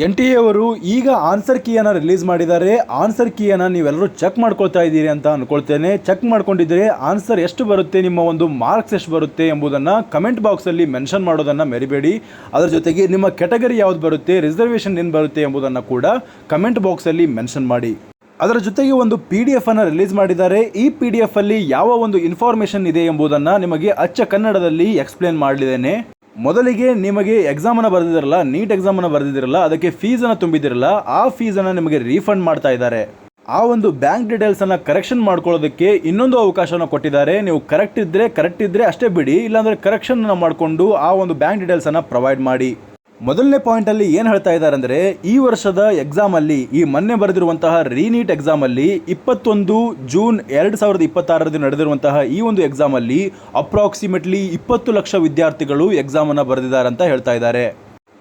NTA ಅವರು ಈಗ answer ಕೀಯನ್ನು ರಿಲೀಸ್ ಮಾಡಿದ್ದಾರೆ. ಆನ್ಸರ್ ಕೀಯನ್ನು ನೀವೆಲ್ಲರೂ ಚೆಕ್ ಮಾಡ್ಕೊಳ್ತಾ ಇದ್ದೀರಿ ಅಂತ ಅನ್ಕೊಳ್ತೇನೆ. ಚೆಕ್ ಮಾಡ್ಕೊಂಡಿದ್ರೆ ಆನ್ಸರ್ ಎಷ್ಟು ಬರುತ್ತೆ, ನಿಮ್ಮ ಒಂದು ಮಾರ್ಕ್ಸ್ ಎಷ್ಟು ಬರುತ್ತೆ ಎಂಬುದನ್ನು ಕಮೆಂಟ್ ಬಾಕ್ಸಲ್ಲಿ ಮೆನ್ಷನ್ ಮಾಡೋದನ್ನು ಮರಿಬೇಡಿ. ಅದರ ಜೊತೆಗೆ ನಿಮ್ಮ ಕೆಟಗರಿ ಯಾವ್ದು ಬರುತ್ತೆ, ರಿಸರ್ವೇಷನ್ ಏನು ಬರುತ್ತೆ ಎಂಬುದನ್ನು ಕೂಡ ಕಮೆಂಟ್ ಬಾಕ್ಸಲ್ಲಿ ಮೆನ್ಷನ್ ಮಾಡಿ. ಅದರ ಜೊತೆಗೆ ಒಂದು PDF ಅನ್ನು ರಿಲೀಸ್ ಮಾಡಿದ್ದಾರೆ. ಈ PDF ಅಲ್ಲಿ ಯಾವ ಒಂದು ಇನ್ಫಾರ್ಮೇಷನ್ ಇದೆ ಎಂಬುದನ್ನು ನಿಮಗೆ ಅಚ್ಚ ಕನ್ನಡದಲ್ಲಿ ಎಕ್ಸ್ಪ್ಲೇನ್ ಮಾಡಲಿದ್ದೇನೆ. ಮೊದಲಿಗೆ ನಿಮಗೆ ಎಕ್ಸಾಮನ್ನು ಬರೆದಿರಲ್ಲ, ನೀಟ್ ಎಕ್ಸಾಮನ್ನು ಬರೆದಿರಲ್ಲ, ಅದಕ್ಕೆ ಫೀಸನ್ನು ತುಂಬಿದಿರಲ್ಲ, ಆ ಫೀಸನ್ನು ನಿಮಗೆ ರೀಫಂಡ್ ಮಾಡ್ತಾ ಇದ್ದಾರೆ. ಆ ಒಂದು ಬ್ಯಾಂಕ್ ಡೀಟೇಲ್ಸನ್ನು ಕರೆಕ್ಷನ್ ಮಾಡ್ಕೊಳ್ಳೋದಕ್ಕೆ ಇನ್ನೊಂದು ಅವಕಾಶವನ್ನು ಕೊಟ್ಟಿದ್ದಾರೆ. ನೀವು ಕರೆಕ್ಟ್ ಇದ್ದರೆ ಅಷ್ಟೇ ಬಿಡಿ, ಇಲ್ಲಾಂದರೆ ಕರೆಕ್ಷನ್ ಮಾಡಿಕೊಂಡು ಆ ಒಂದು ಬ್ಯಾಂಕ್ ಡೀಟೇಲ್ಸನ್ನು ಪ್ರೊವೈಡ್ ಮಾಡಿ. ಮೊದಲನೇ ಪಾಯಿಂಟಲ್ಲಿ ಏನು ಹೇಳ್ತಾ ಇದ್ದಾರೆ ಅಂದರೆ, ಈ ವರ್ಷದ ಎಕ್ಸಾಮಲ್ಲಿ, ಈ ಮೊನ್ನೆ ಬರೆದಿರುವಂತಹ ರೀನೀಟ್ ಎಕ್ಸಾಮಲ್ಲಿ 21 ಜೂನ್ 2026 ನಡೆದಿರುವಂತಹ ಈ ಒಂದು ಎಕ್ಸಾಮಲ್ಲಿ ಅಪ್ರಾಕ್ಸಿಮೇಟ್ಲಿ 20 ಲಕ್ಷ ವಿದ್ಯಾರ್ಥಿಗಳು ಎಕ್ಸಾಮನ್ನು ಬರೆದಿದ್ದಾರೆ ಅಂತ ಹೇಳ್ತಾ ಇದ್ದಾರೆ.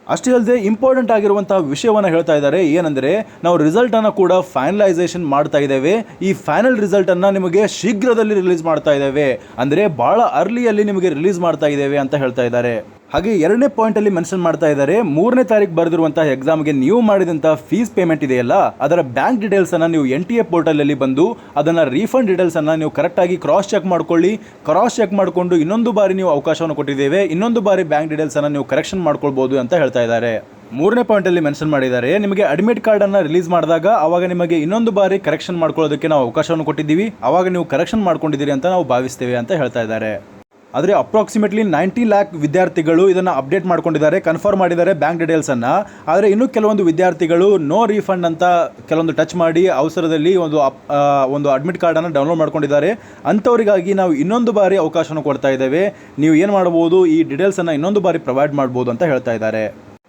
ಅಷ್ಟೇ ಅಲ್ಲದೆ ಇಂಪಾರ್ಟೆಂಟ್ ಆಗಿರುವಂತಹ ವಿಷಯವನ್ನು ಹೇಳ್ತಾ ಇದ್ದಾರೆ. ಏನಂದರೆ, ನಾವು ರಿಸಲ್ಟನ್ನು ಕೂಡ ಫೈನಲೈಸೇಷನ್ ಮಾಡ್ತಾ ಇದ್ದೇವೆ. ಈ ಫೈನಲ್ ರಿಸಲ್ಟನ್ನು ನಿಮಗೆ ಶೀಘ್ರದಲ್ಲಿ ರಿಲೀಸ್ ಮಾಡ್ತಾ ಇದ್ದೇವೆ, ಅಂದರೆ ಭಾಳ ಅರ್ಲಿಯಲ್ಲಿ ನಿಮಗೆ ರಿಲೀಸ್ ಮಾಡ್ತಾ ಇದ್ದೇವೆ ಅಂತ ಹೇಳ್ತಾ ಇದ್ದಾರೆ. ಹಾಗೆ ಎರಡನೇ ಪಾಯಿಂಟಲ್ಲಿ ಮೆನ್ಷನ್ ಮಾಡ್ತಾ ಇದ್ದಾರೆ, 3ನೇ ತಾರೀಕು ಬರೆದಿರುವಂತಹ ಎಕ್ಸಾಮ್ಗೆ ನೀವು ಮಾಡಿದಂಥ ಫೀಸ್ ಪೇಮೆಂಟ್ ಇದೆಯಲ್ಲ, ಅದರ ಬ್ಯಾಂಕ್ ಡೀಟೇಲ್ಸನ್ನು ನೀವು NTA ಪೋರ್ಟಲಲ್ಲಿ ಬಂದು ಅದನ್ನು ರೀಫಂಡ್ ಡೀಟೇಲ್ಸನ್ನು ನೀವು ಕರೆಕ್ಟಾಗಿ ಕ್ರಾಸ್ ಚೆಕ್ ಮಾಡ್ಕೊಳ್ಳಿ. ಕ್ರಾಸ್ ಚೆಕ್ ಮಾಡಿಕೊಂಡು ಇನ್ನೊಂದು ಬಾರಿ ನೀವು ಅವಕಾಶವನ್ನು ಕೊಟ್ಟಿದ್ದೇವೆ, ಇನ್ನೊಂದು ಬಾರಿ ಬ್ಯಾಂಕ್ ಡೀಟೇಲ್ಸನ್ನು ನೀವು ಕರೆಕ್ಷನ್ ಮಾಡ್ಕೊಳ್ಬೋದು ಅಂತ ಹೇಳ್ತಾ ಇದ್ದಾರೆ. 3ನೇ ಪಾಯಿಂಟಲ್ಲಿ ಮೆನ್ಷನ್ ಮಾಡಿದ್ದಾರೆ, ನಿಮಗೆ ಅಡ್ಮಿಟ್ ಕಾರ್ಡನ್ನು ರಿಲೀಸ್ ಮಾಡಿದಾಗ ಅವಾಗ ನಿಮಗೆ ಇನ್ನೊಂದು ಬಾರಿ ಕರೆಕ್ಷನ್ ಮಾಡ್ಕೊಳ್ಳೋದಕ್ಕೆ ನಾವು ಅವಕಾಶವನ್ನು ಕೊಟ್ಟಿದ್ದೀವಿ, ಅವಾಗ ನೀವು ಕರೆಕ್ಷನ್ ಮಾಡ್ಕೊಂಡಿದ್ದೀರಿ ಅಂತ ನಾವು ಭಾವಿಸ್ತೇವೆ ಅಂತ ಹೇಳ್ತಾ ಇದ್ದಾರೆ. ಆದರೆ ಅಪ್ರಾಕ್ಸಿಮೇಟ್ಲಿ 90 ಲ್ಯಾಕ್ ವಿದ್ಯಾರ್ಥಿಗಳು ಇದನ್ನು ಅಪ್ಡೇಟ್ ಮಾಡ್ಕೊಂಡಿದ್ದಾರೆ, ಕನ್ಫರ್ಮ್ ಮಾಡಿದ್ದಾರೆ ಬ್ಯಾಂಕ್ ಡೀಟೇಲ್ಸನ್ನು. ಆದರೆ ಇನ್ನೂ ಕೆಲವೊಂದು ವಿದ್ಯಾರ್ಥಿಗಳು ನೋ ರೀಫಂಡ್ ಅಂತ ಕೆಲವೊಂದು ಟಚ್ ಮಾಡಿ ಅವಸರದಲ್ಲಿ ಒಂದು ಅಡ್ಮಿಟ್ ಕಾರ್ಡನ್ನು ಡೌನ್ಲೋಡ್ ಮಾಡ್ಕೊಂಡಿದ್ದಾರೆ. ಅಂಥವರಿಗಾಗಿ ನಾವು ಇನ್ನೊಂದು ಬಾರಿ ಅವಕಾಶವನ್ನು ಕೊಡ್ತಾ ಇದ್ದೇವೆ. ನೀವು ಏನು ಮಾಡ್ಬೋದು, ಈ ಡೀಟೇಲ್ಸನ್ನು ಇನ್ನೊಂದು ಬಾರಿ ಪ್ರೊವೈಡ್ ಮಾಡ್ಬೋದು ಅಂತ ಹೇಳ್ತಾ ಇದ್ದಾರೆ.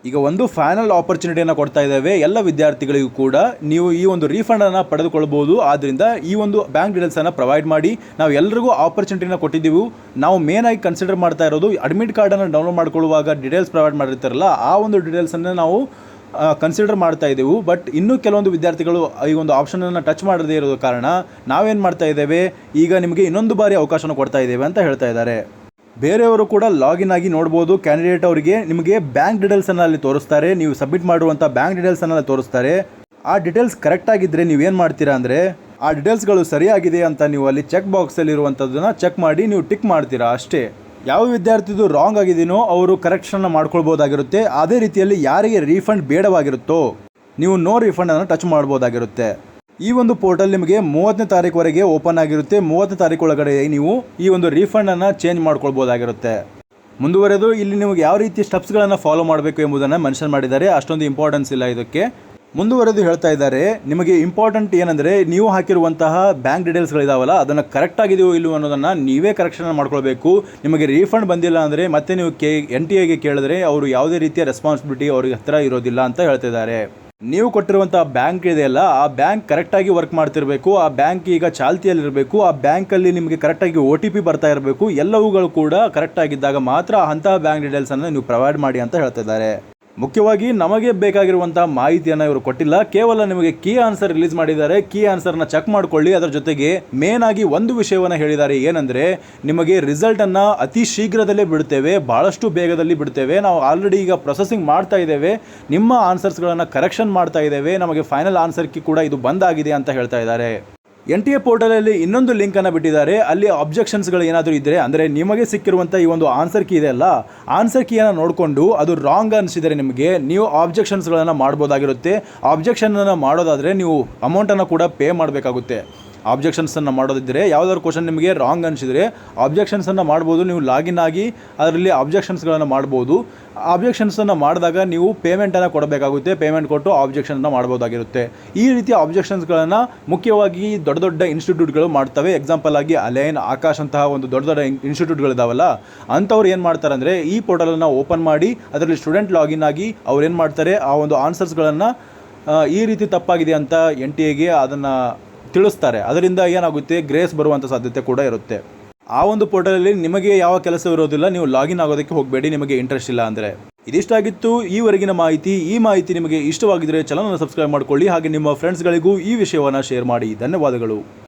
ಈಗ ಒಂದು ಫೈನಲ್ ಆಪರ್ಚುನಿಟಿಯನ್ನು ಕೊಡ್ತಾ ಇದ್ದೇವೆ ಎಲ್ಲ ವಿದ್ಯಾರ್ಥಿಗಳಿಗೂ ಕೂಡ, ನೀವು ಈ ಒಂದು ರೀಫಂಡನ್ನು ಪಡೆದುಕೊಳ್ಬೋದು. ಆದ್ದರಿಂದ ಈ ಒಂದು ಬ್ಯಾಂಕ್ ಡೀಟೇಲ್ಸನ್ನು ಪ್ರೊವೈಡ್ ಮಾಡಿ. ನಾವು ಎಲ್ಲರಿಗೂ ಆಪರ್ಚುನಿಟಿನ ಕೊಟ್ಟಿದ್ದೀವಿ. ನಾವು ಮೇನಾಗಿ ಕನ್ಸಿಡರ್ ಮಾಡ್ತಾ ಇರೋದು, ಅಡ್ಮಿಟ್ ಕಾರ್ಡನ್ನು ಡೌನ್ಲೋಡ್ ಮಾಡ್ಕೊಳ್ಳುವಾಗ ಡೀಟೇಲ್ಸ್ ಪ್ರೊವೈಡ್ ಮಾಡಿರ್ತಾರಲ್ಲ, ಆ ಒಂದು ಡೀಟೇಲ್ಸನ್ನು ನಾವು ಕನ್ಸಿಡರ್ ಮಾಡ್ತಾ ಇದ್ದೆವು. ಬಟ್ ಇನ್ನೂ ಕೆಲವೊಂದು ವಿದ್ಯಾರ್ಥಿಗಳು ಈ ಒಂದು ಆಪ್ಷನನ್ನು ಟಚ್ ಮಾಡದೇ ಇರೋದು ಕಾರಣ ನಾವೇನು ಮಾಡ್ತಾ ಇದ್ದೇವೆ, ಈಗ ನಿಮಗೆ ಇನ್ನೊಂದು ಬಾರಿ ಅವಕಾಶನ ಕೊಡ್ತಾ ಇದ್ದೇವೆ ಅಂತ ಹೇಳ್ತಾ ಇದ್ದಾರೆ. ಬೇರೆಯವರು ಕೂಡ ಲಾಗಿನ್ ಆಗಿ ನೋಡ್ಬೋದು. ಕ್ಯಾಂಡಿಡೇಟ್ ಅವರಿಗೆ ನಿಮಗೆ ಬ್ಯಾಂಕ್ ಡೀಟೇಲ್ಸನ್ನು ಅಲ್ಲಿ ತೋರಿಸ್ತಾರೆ, ನೀವು ಸಬ್ಮಿಟ್ ಮಾಡುವಂಥ ಬ್ಯಾಂಕ್ ಡೀಟೇಲ್ಸನ್ನು ತೋರಿಸ್ತಾರೆ. ಆ ಡೀಟೇಲ್ಸ್ ಕರೆಕ್ಟಾಗಿದ್ದರೆ ನೀವೇನು ಮಾಡ್ತೀರಾ ಅಂದರೆ, ಆ ಡೀಟೇಲ್ಸ್ಗಳು ಸರಿಯಾಗಿದೆ ಅಂತ ನೀವು ಅಲ್ಲಿ ಚೆಕ್ ಬಾಕ್ಸಲ್ಲಿ ಇರುವಂಥದ್ದನ್ನು ಚೆಕ್ ಮಾಡಿ ನೀವು ಟಿಕ್ ಮಾಡ್ತೀರಾ ಅಷ್ಟೇ. ಯಾವ ವಿದ್ಯಾರ್ಥಿದು ರಾಂಗ್ ಆಗಿದೆಯೋ ಅವರು ಕರೆಕ್ಷನ್ನ ಮಾಡ್ಕೊಳ್ಬೋದಾಗಿರುತ್ತೆ. ಅದೇ ರೀತಿಯಲ್ಲಿ ಯಾರಿಗೆ ರೀಫಂಡ್ ಬೇಡವಾಗಿರುತ್ತೋ ನೀವು ನೋ ರೀಫಂಡನ್ನು ಟಚ್ ಮಾಡ್ಬೋದಾಗಿರುತ್ತೆ. ಈ ಒಂದು ಪೋರ್ಟಲ್ ನಿಮಗೆ 30ನೇ ತಾರೀಕುವರೆಗೆ ಓಪನ್ ಆಗಿರುತ್ತೆ. 30ನೇ ತಾರೀಕು ಒಳಗಡೆ ನೀವು ಈ ಒಂದು ರೀಫಂಡನ್ನು ಚೇಂಜ್ ಮಾಡ್ಕೊಳ್ಬೋದಾಗಿರುತ್ತೆ. ಮುಂದುವರೆದು ಇಲ್ಲಿ ನಿಮಗೆ ಯಾವ ರೀತಿ ಸ್ಟೆಪ್ಸ್ಗಳನ್ನು ಫಾಲೋ ಮಾಡಬೇಕು ಎಂಬುದನ್ನು ಮೆನ್ಷನ್ ಮಾಡಿದ್ದಾರೆ. ಅಷ್ಟೊಂದು ಇಂಪಾರ್ಟೆನ್ಸ್ ಇಲ್ಲ ಇದಕ್ಕೆ. ಮುಂದುವರೆದು ಹೇಳ್ತಾ ಇದ್ದಾರೆ, ನಿಮಗೆ ಇಂಪಾರ್ಟೆಂಟ್ ಏನಂದರೆ, ನೀವು ಹಾಕಿರುವಂತಹ ಬ್ಯಾಂಕ್ ಡೀಟೇಲ್ಸ್ಗಳಿದಾವಲ್ಲ, ಅದನ್ನು ಕರೆಕ್ಟಾಗಿದೆಯೋ ಇಲ್ಲವೋ ಅನ್ನೋದನ್ನು ನೀವೇ ಕರೆಕ್ಷನ್ ಮಾಡ್ಕೊಳ್ಬೇಕು. ನಿಮಗೆ ರೀಫಂಡ್ ಬಂದಿಲ್ಲ ಅಂದರೆ ಮತ್ತೆ ನೀವು NTA ಕೇಳಿದ್ರೆ ಅವರು ಯಾವುದೇ ರೀತಿಯ ರೆಸ್ಪಾನ್ಸಿಬಿಲಿಟಿ ಅವ್ರಿಗೆ ಹತ್ತಿರ ಇರೋದಿಲ್ಲ ಅಂತ ಹೇಳ್ತಿದ್ದಾರೆ. ನೀವು ಕೊಟ್ಟಿರುವಂಥ ಬ್ಯಾಂಕ್ ಇದೆಯಲ್ಲ, ಆ ಬ್ಯಾಂಕ್ ಕರೆಕ್ಟಾಗಿ ವರ್ಕ್ ಮಾಡ್ತಿರಬೇಕು, ಆ ಬ್ಯಾಂಕ್ ಈಗ ಚಾಲ್ತಿಯಲ್ಲಿರಬೇಕು, ಆ ಬ್ಯಾಂಕಲ್ಲಿ ನಿಮಗೆ ಕರೆಕ್ಟಾಗಿ OTP ಬರ್ತಾ ಇರಬೇಕು. ಎಲ್ಲವುಗಳು ಕೂಡ ಕರೆಕ್ಟಾಗಿದ್ದಾಗ ಮಾತ್ರ ಅಂತಹ ಬ್ಯಾಂಕ್ ಡೀಟೇಲ್ಸನ್ನು ನೀವು ಪ್ರೊವೈಡ್ ಮಾಡಿ ಅಂತ ಹೇಳ್ತಿದ್ದಾರೆ. ಮುಖ್ಯವಾಗಿ ನಮಗೆ ಬೇಕಾಗಿರುವಂಥ ಮಾಹಿತಿಯನ್ನು ಇವರು ಕೊಟ್ಟಿಲ್ಲ, ಕೇವಲ ನಿಮಗೆ ಕೀ ಆನ್ಸರ್ ರಿಲೀಸ್ ಮಾಡಿದ್ದಾರೆ. ಕೀ ಆನ್ಸರ್ನ ಚೆಕ್ ಮಾಡ್ಕೊಳ್ಳಿ. ಅದರ ಜೊತೆಗೆ ಮೇನ್ ಆಗಿ ಒಂದು ವಿಷಯವನ್ನು ಹೇಳಿದ್ದಾರೆ, ಏನಂದರೆ ನಿಮಗೆ ರಿಸಲ್ಟನ್ನು ಅತಿ ಶೀಘ್ರದಲ್ಲೇ ಬಿಡ್ತೇವೆ, ಭಾಳಷ್ಟು ಬೇಗದಲ್ಲಿ ಬಿಡ್ತೇವೆ. ನಾವು ಆಲ್ರೆಡಿ ಈಗ ಪ್ರೊಸೆಸಿಂಗ್ ಮಾಡ್ತಾ ಇದ್ದೇವೆ, ನಿಮ್ಮ ಆನ್ಸರ್ಸ್ಗಳನ್ನು ಕರೆಕ್ಷನ್ ಮಾಡ್ತಾ ಇದ್ದೇವೆ, ನಮಗೆ ಫೈನಲ್ ಆನ್ಸರ್ ಕೀ ಕೂಡ ಇದು ಬಂದಾಗಿದೆ ಅಂತ ಹೇಳ್ತಾ ಇದ್ದಾರೆ. NTA ಪೋರ್ಟಲಲ್ಲಿ ಇನ್ನೊಂದು ಲಿಂಕನ್ನು ಬಿಟ್ಟಿದ್ದಾರೆ. ಅಲ್ಲಿ ಅಬ್ಜೆಕ್ಷನ್ಸ್ಗಳು ಏನಾದರೂ ಇದ್ದರೆ, ಅಂದರೆ ನಿಮಗೆ ಸಿಕ್ಕಿರುವಂಥ ಈ ಒಂದು ಆನ್ಸರ್ ಕೀ ಇದೆಯಲ್ಲ, ಆನ್ಸರ್ ಕೀಯನ್ನು ನೋಡಿಕೊಂಡು ಅದು ರಾಂಗ್ ಅನಿಸಿದರೆ ನಿಮಗೆ, ನೀವು ಆಬ್ಜೆಕ್ಷನ್ಸ್ಗಳನ್ನು ಮಾಡ್ಬೋದಾಗಿರುತ್ತೆ. ಆಬ್ಜೆಕ್ಷನನ್ನು ಮಾಡೋದಾದರೆ ನೀವು ಅಮೌಂಟನ್ನು ಕೂಡ ಪೇ ಮಾಡಬೇಕಾಗುತ್ತೆ. ಆಬ್ಜೆಕ್ಷನ್ಸನ್ನು ಮಾಡೋದಿದ್ದರೆ, ಯಾವುದಾದ್ರು ಕ್ವಶನ್ ನಿಮಗೆ ರಾಂಗ್ ಅನಿಸಿದರೆ ಆಬ್ಜೆಕ್ಷನ್ಸನ್ನು ಮಾಡ್ಬೋದು. ನೀವು ಲಾಗಿನ್ ಆಗಿ ಅದರಲ್ಲಿ ಆಬ್ಜೆಕ್ಷನ್ಸ್ಗಳನ್ನು ಮಾಡ್ಬೋದು. ಆಬ್ಜೆಕ್ಷನ್ಸನ್ನು ಮಾಡಿದಾಗ ನೀವು ಪೇಮೆಂಟನ್ನು ಕೊಡಬೇಕಾಗುತ್ತೆ. ಪೇಮೆಂಟ್ ಕೊಟ್ಟು ಆಬ್ಜೆಕ್ಷನನ್ನು ಮಾಡ್ಬೋದಾಗಿರುತ್ತೆ. ಈ ರೀತಿಯ ಆಬ್ಜೆಕ್ಷನ್ಸ್ಗಳನ್ನು ಮುಖ್ಯವಾಗಿ ದೊಡ್ಡ ದೊಡ್ಡ ಇನ್ಸ್ಟಿಟ್ಯೂಟ್ಗಳು ಮಾಡ್ತವೆ. ಎಕ್ಸಾಂಪಲ್ ಆಗಿ ಅಲೈನ್, ಆಕಾಶ್ ಅಂತಹ ಒಂದು ದೊಡ್ಡ ದೊಡ್ಡ ಇನ್ಸ್ಟಿಟ್ಯೂಟ್ಗಳಿದಾವಲ್ಲ, ಅಂಥವ್ರು ಏನು ಮಾಡ್ತಾರೆ ಅಂದರೆ, ಈ ಪೋರ್ಟಲನ್ನು ಓಪನ್ ಮಾಡಿ ಅದರಲ್ಲಿ ಸ್ಟೂಡೆಂಟ್ ಲಾಗಿನ್ ಆಗಿ ಅವ್ರು ಏನು ಮಾಡ್ತಾರೆ, ಆ ಒಂದು ಆನ್ಸರ್ಸ್ಗಳನ್ನು ಈ ರೀತಿ ತಪ್ಪಾಗಿದೆ ಅಂತ NTA ಅದನ್ನು ತಿಳಿಸ್ತಾರೆ. ಅದರಿಂದ ಏನಾಗುತ್ತೆ, ಗ್ರೇಸ್ ಬರುವಂಥ ಸಾಧ್ಯತೆ ಕೂಡ ಇರುತ್ತೆ. ಆ ಒಂದು ಪೋರ್ಟಲಲ್ಲಿ ನಿಮಗೆ ಯಾವ ಕೆಲಸ ಇರೋದಿಲ್ಲ, ನೀವು ಲಾಗಿನ್ ಆಗೋದಕ್ಕೆ ಹೋಗಬೇಡಿ ನಿಮಗೆ ಇಂಟ್ರೆಸ್ಟ್ ಇಲ್ಲ ಅಂದರೆ. ಇದಿಷ್ಟಾಗಿತ್ತು ಈವರೆಗಿನ ಮಾಹಿತಿ. ಈ ಮಾಹಿತಿ ನಿಮಗೆ ಇಷ್ಟವಾಗಿದ್ದರೆ ಚಾನಲ್ನ ಸಬ್ಸ್ಕ್ರೈಬ್ ಮಾಡಿಕೊಳ್ಳಿ. ಹಾಗೆ ನಿಮ್ಮ ಫ್ರೆಂಡ್ಸ್ಗಳಿಗೂ ಈ ವಿಷಯವನ್ನು ಶೇರ್ ಮಾಡಿ. ಧನ್ಯವಾದಗಳು.